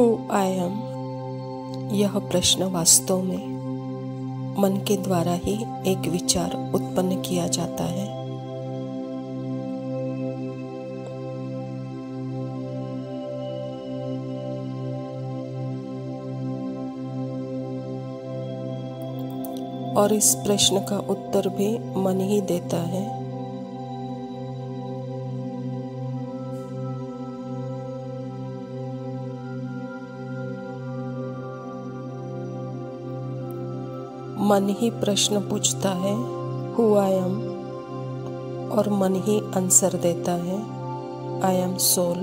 Who I am, यह प्रश्न वास्तव में मन के द्वारा ही एक विचार उत्पन्न किया जाता है। और इस प्रश्न का उत्तर भी मन ही देता है। मन ही प्रश्न पूछता है हु आई एम, और मन ही आंसर देता है आई एम सोल।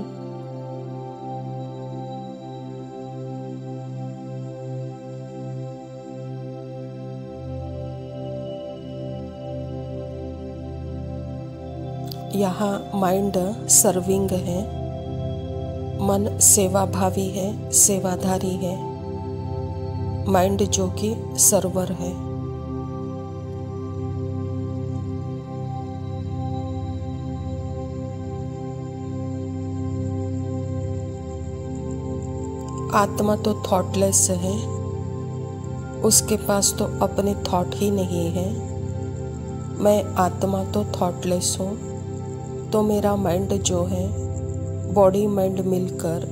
यहाँ माइंड सर्विंग है, मन सेवाभावी है, सेवाधारी है। माइंड जो कि सर्वर है। आत्मा तो थॉटलेस है, उसके पास तो अपने थॉट ही नहीं है। मैं आत्मा तो थॉटलेस हूँ, तो मेरा माइंड जो है, बॉडी माइंड मिलकर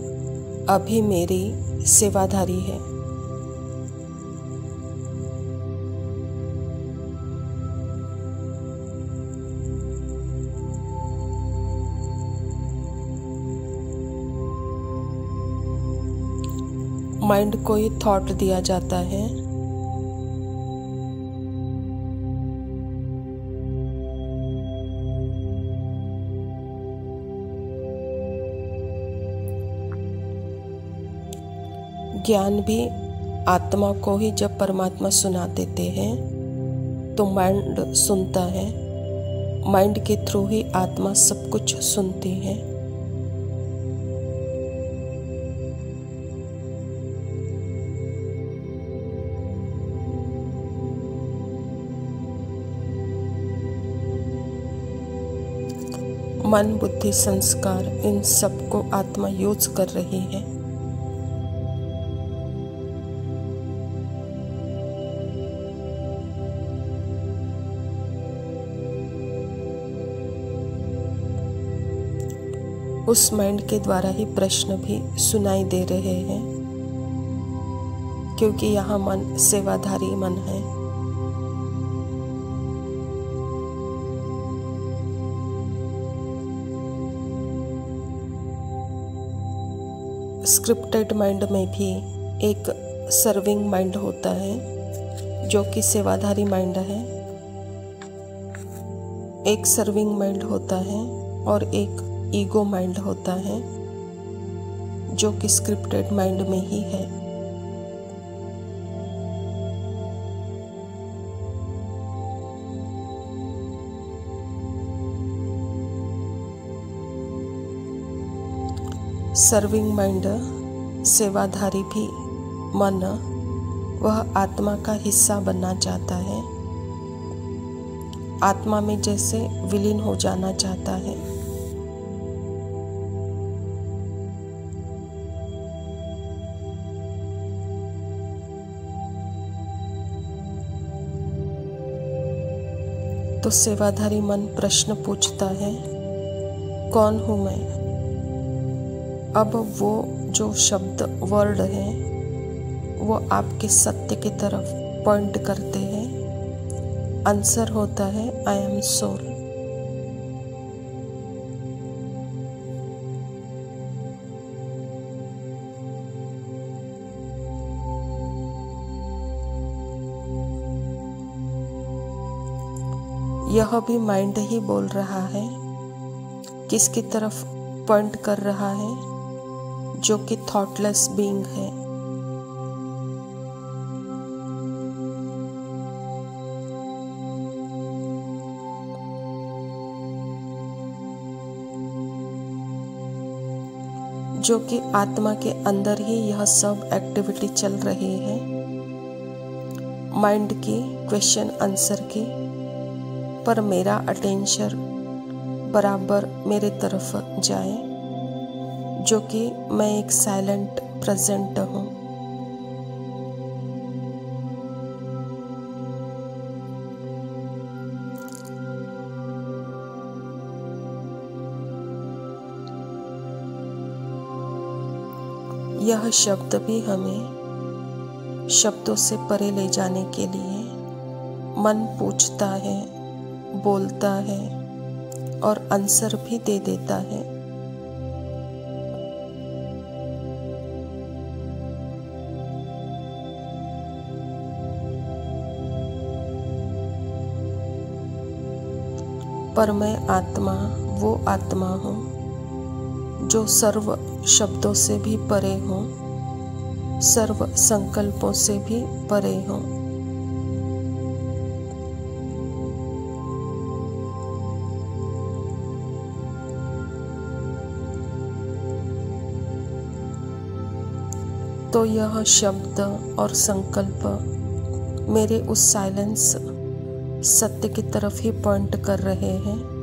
अभी मेरी सेवाधारी है। माइंड को ही थॉट दिया जाता है। ज्ञान भी आत्मा को ही जब परमात्मा सुना देते हैं तो माइंड सुनता है। माइंड के थ्रू ही आत्मा सब कुछ सुनती है। मन, बुद्धि, संस्कार, इन सबको आत्मा यूज कर रही है। उस माइंड के द्वारा ही प्रश्न भी सुनाई दे रहे हैं, क्योंकि यहाँ मन सेवाधारी मन है। स्क्रिप्टेड माइंड में भी एक सर्विंग माइंड होता है, जो कि सेवाधारी माइंड है। एक सर्विंग माइंड होता है और एक ईगो माइंड होता है, जो कि स्क्रिप्टेड माइंड में ही है। सर्विंग माइंड, सेवाधारी भी मन, वह आत्मा का हिस्सा बनना चाहता है। आत्मा में जैसे विलीन हो जाना चाहता है। तो सेवाधारी मन प्रश्न पूछता है कौन हूं मैं। अब वो जो शब्द वर्ड है वो आपके सत्य की तरफ पॉइंट करते हैं। आंसर होता है आई एम सोल। यह भी माइंड ही बोल रहा है, किसकी तरफ पॉइंट कर रहा है, जो कि थॉटलेस बीइंग है। जो कि आत्मा के अंदर ही यह सब एक्टिविटी चल रही है। माइंड की, क्वेश्चन आंसर की, पर मेरा अटेंशन बराबर मेरे तरफ जाए, जो कि मैं एक साइलेंट प्रेजेंट हूँ। यह शब्द भी हमें शब्दों से परे ले जाने के लिए मन पूछता है, बोलता है और आंसर भी दे देता है। पर मैं आत्मा वो आत्मा हूँ जो सर्व शब्दों से भी परे हूँ, सर्व संकल्पों से भी परे हूँ। तो यह शब्द और संकल्प मेरे उस साइलेंस सत्य की तरफ ही पॉइंट कर रहे हैं।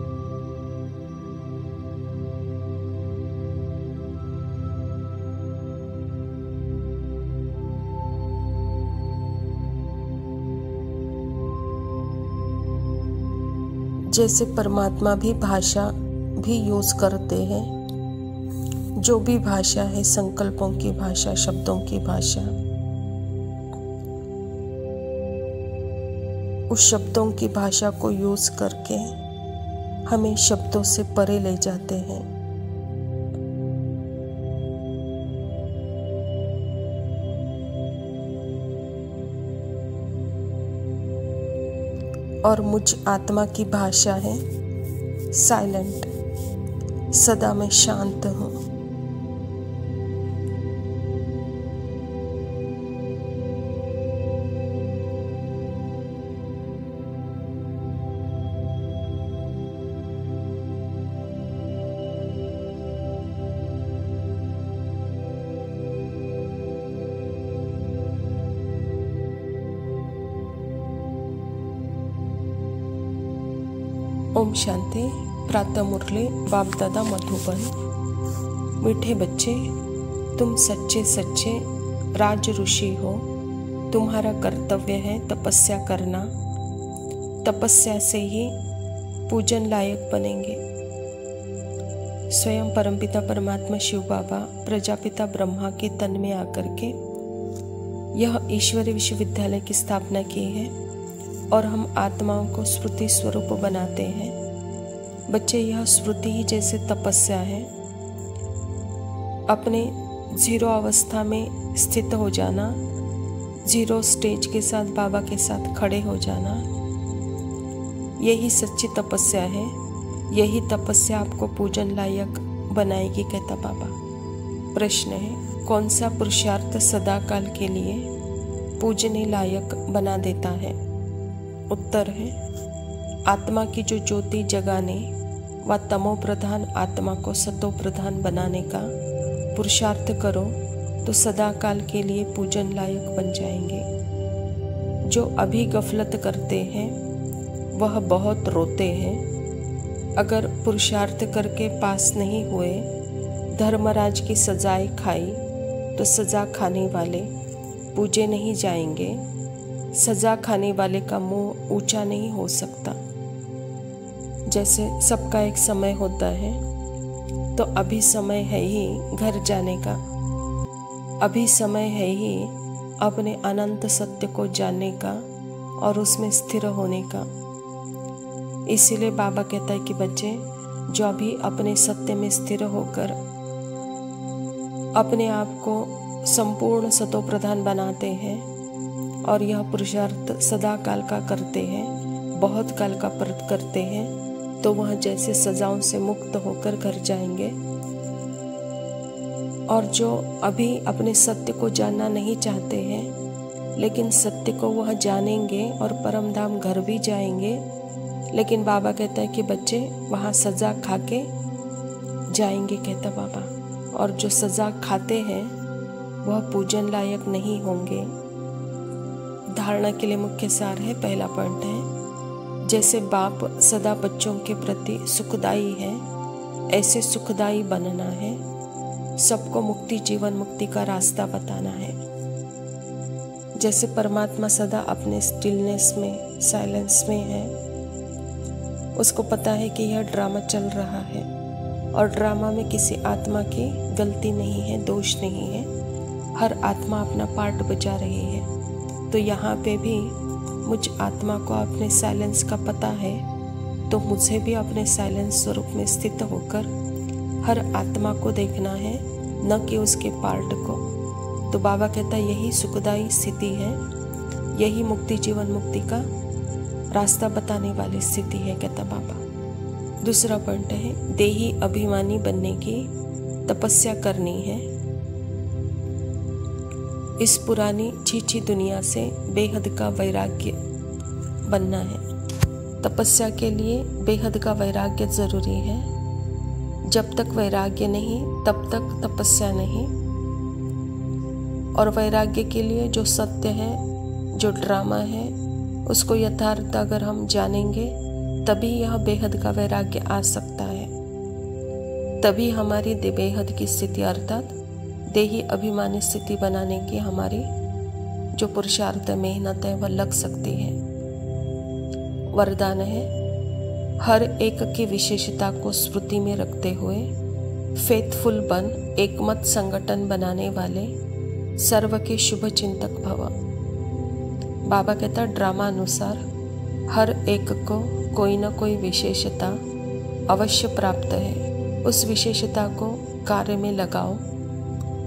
जैसे परमात्मा भी भाषा भी यूज करते हैं, जो भी भाषा है, संकल्पों की भाषा, शब्दों की भाषा, उस शब्दों की भाषा को यूज करके हमें शब्दों से परे ले जाते हैं। और मुझ आत्मा की भाषा है साइलेंट, सदा मैं शांत हूँ। ओम शांति। प्रातः मुरली बाप दादा मधुबन। मीठे बच्चे, तुम सच्चे सच्चे राज ऋषि हो। तुम्हारा कर्तव्य है तपस्या करना। तपस्या से ही पूजन लायक बनेंगे। स्वयं परमपिता परमात्मा शिव बाबा प्रजापिता ब्रह्मा के तन में आकर के यह ईश्वरीय विश्वविद्यालय की स्थापना की है और हम आत्माओं को स्मृति स्वरूप बनाते हैं। बच्चे, यह स्मृति ही जैसे तपस्या है। अपने जीरो अवस्था में स्थित हो जाना, जीरो स्टेज के साथ बाबा के साथ खड़े हो जाना, यही सच्ची तपस्या है। यही तपस्या आपको पूजन लायक बनाएगी, कहता बाबा। प्रश्न है, कौन सा पुरुषार्थ सदा काल के लिए पूजने लायक बना देता है? उत्तर है, आत्मा की जो ज्योति जगाने व तमो प्रधान आत्मा को सतो प्रधान बनाने का पुरुषार्थ करो तो सदा काल के लिए पूजन लायक बन जाएंगे। जो अभी गफलत करते हैं वह बहुत रोते हैं। अगर पुरुषार्थ करके पास नहीं हुए, धर्मराज की सजाएं खाई तो सजा खाने वाले पूजे नहीं जाएंगे। सजा खाने वाले का मुंह ऊंचा नहीं हो सकता। जैसे सबका एक समय होता है, तो अभी समय है ही घर जाने का, अभी समय है ही अपने अनंत सत्य को जानने का और उसमें स्थिर होने का। इसीलिए बाबा कहता है कि बच्चे, जो अभी अपने सत्य में स्थिर होकर अपने आप को संपूर्ण सतो प्रधान बनाते हैं और यह पुरुषार्थ सदा काल का करते हैं, बहुत काल का व्रत करते हैं, तो वह जैसे सजाओं से मुक्त होकर घर जाएंगे। और जो अभी अपने सत्य को जानना नहीं चाहते हैं, लेकिन सत्य को वह जानेंगे और परम धाम घर भी जाएंगे, लेकिन बाबा कहता है कि बच्चे वहाँ सजा खा के जाएंगे, कहता बाबा। और जो सजा खाते हैं वह पूजन लायक नहीं होंगे। धारणा के लिए मुख्य सार है, पहला पॉइंट है, जैसे बाप सदा बच्चों के प्रति सुखदायी है, ऐसे सुखदायी बनना है। सबको मुक्ति, जीवन मुक्ति का रास्ता बताना है। जैसे परमात्मा सदा अपने स्टिलनेस में, साइलेंस में है, उसको पता है कि यह ड्रामा चल रहा है और ड्रामा में किसी आत्मा की गलती नहीं है, दोष नहीं है। हर आत्मा अपना पार्ट बजा रही है। तो यहाँ पे भी मुझ आत्मा को अपने साइलेंस का पता है, तो मुझे भी अपने साइलेंस स्वरूप में स्थित होकर हर आत्मा को देखना है, न कि उसके पार्ट को। तो बाबा कहता है यही सुखदायी स्थिति है, यही मुक्ति, जीवन मुक्ति का रास्ता बताने वाली स्थिति है, कहता बाबा। दूसरा पॉइंट है, देही अभिमानी बनने की तपस्या करनी है। इस पुरानी छीछी दुनिया से बेहद का वैराग्य बनना है। तपस्या के लिए बेहद का वैराग्य जरूरी है। जब तक वैराग्य नहीं तब तक तपस्या नहीं। और वैराग्य के लिए जो सत्य है, जो ड्रामा है, उसको यथार्थ अगर हम जानेंगे तभी यह बेहद का वैराग्य आ सकता है। तभी हमारी बेहद की स्थिति अर्थात देही अभिमानी स्थिति बनाने की हमारी जो पुरुषार्थ मेहनत है वह लग सकती है। वरदान है, हर एक की विशेषता को स्मृति में रखते हुए फेथफुल बन एकमत संगठन बनाने वाले सर्व के शुभ चिंतक भव। बाबा कहता ड्रामा अनुसार हर एक को कोई न कोई विशेषता अवश्य प्राप्त है। उस विशेषता को कार्य में लगाओ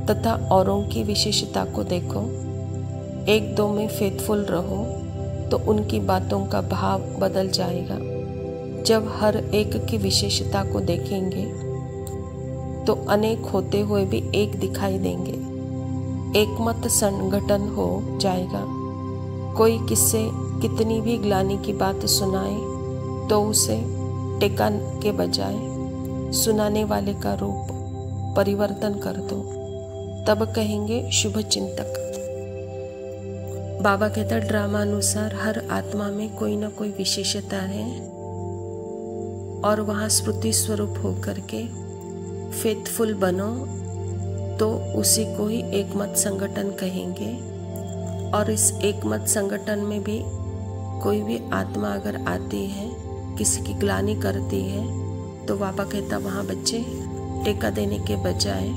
तथा औरों की विशेषता को देखो। एक दो में फेथफुल रहो तो उनकी बातों का भाव बदल जाएगा। जब हर एक की विशेषता को देखेंगे तो अनेक होते हुए भी एक दिखाई देंगे। एकमत संगठन हो जाएगा। कोई किससे कितनी भी ग्लानि की बात सुनाए तो उसे टेका के बजाय सुनाने वाले का रूप परिवर्तन कर दो, तब कहेंगे शुभ चिंतक। बाबा कहता ड्रामा अनुसार हर आत्मा में कोई ना कोई विशेषता है और वहाँ स्मृति स्वरूप होकर के फेथफुल बनो तो उसी को ही एकमत संगठन कहेंगे। और इस एकमत संगठन में भी कोई भी आत्मा अगर आती है, किसी की ग्लानि करती है, तो बाबा कहता वहाँ बच्चे टेका देने के बजाय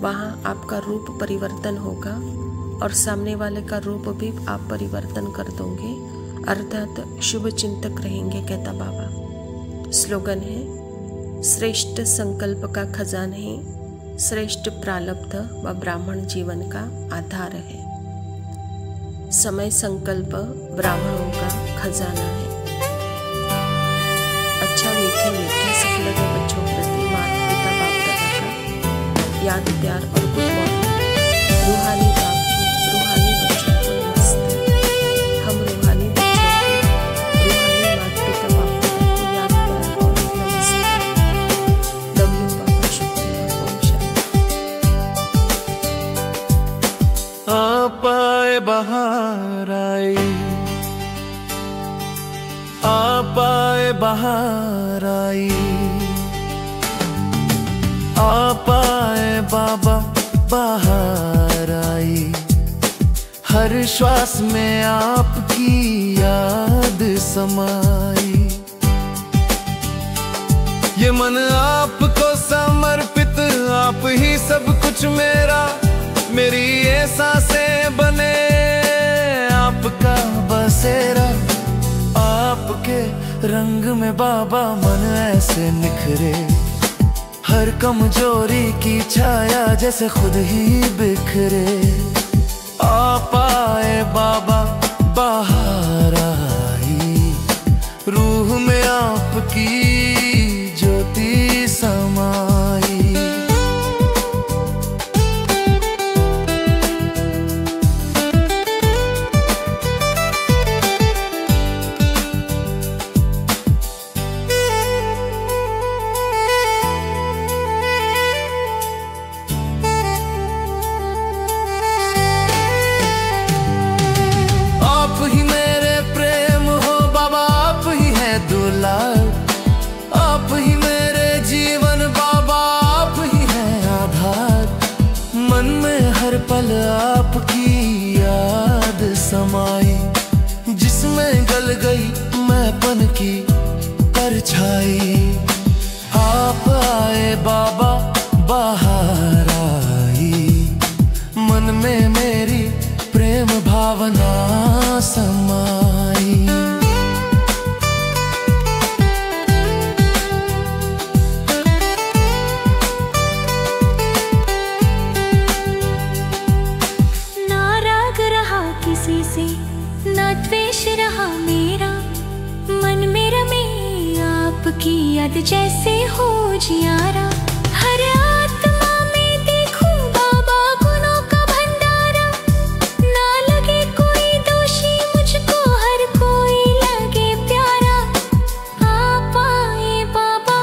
वहाँ आपका रूप परिवर्तन होगा और सामने वाले का रूप भी आप परिवर्तन कर दोगे, अर्थात शुभ चिंतक रहेंगे, कहता बाबा। स्लोगन है, श्रेष्ठ संकल्प का खजाना ही श्रेष्ठ प्रारब्ध व ब्राह्मण जीवन का आधार है। समय संकल्प ब्राह्मणों का खजाना है। अच्छा मीठे मीठे सब लगे बच्चों प्रति माता पिता बाप दादा का याद, प्यार और गुड मॉर्निंग। रूहानी बाप की रूहानी बच्चों को नमस्ते। हम रूहानी बच्चों को रूहानी माता पिता बाप दादा को याद, प्यार और नमस्ते। लव यू बाबा, शुक्रिया। ओम शांति। आप आए बहार आई, आप आए बहार आई, आप आए बाबा बहार आई। हर श्वास में आपकी याद समाई। ये मन आपको समर्पित, आप ही सब कुछ मेरा, मेरी ये सांसें बने आपका बसेरा। आपके रंग में बाबा मन ऐसे निखरे, हर कमजोरी की छाया जैसे खुद ही बिखरे। आप आए बाबा बाहर आई, रूह में आपकी ज्योति समाई। हर पल आपकी याद समाई, जिसमें गल गई मैं पन की परछाई। आप आए बाबा बाहर आई, मन में मेरी प्रेम भावना समाई। ना राग रहा किसी से, ना द्वेष रहा मेरा, मन में रमे आपकी याद जैसे हो जियारा। हर आत्मा में देखूं बाबा गुणों का भंडारा, ना लगे कोई दोषी मुझको, हर कोई लगे प्यारा। आप आए बाबा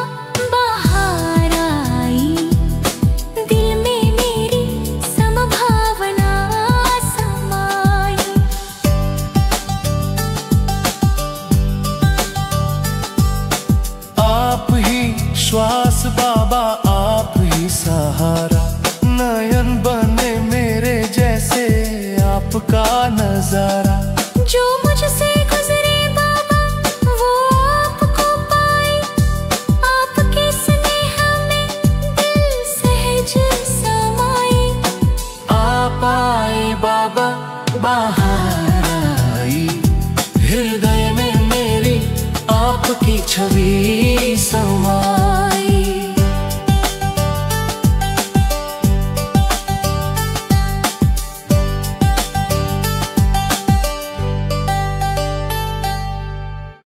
बाहर आई, दिल में मेरी समभावना समाई। आप ही श्वास बाबा, आप ही सहारा, नयन बने मेरे जैसे आपका नजारा। जो मुझसे गुजरे बाबा वो आपको पाए, आपके स्नेह में दिल सहज समाए। आप आए बाबा बाहर आई, हृदय में मेरी आपकी छवि समाई।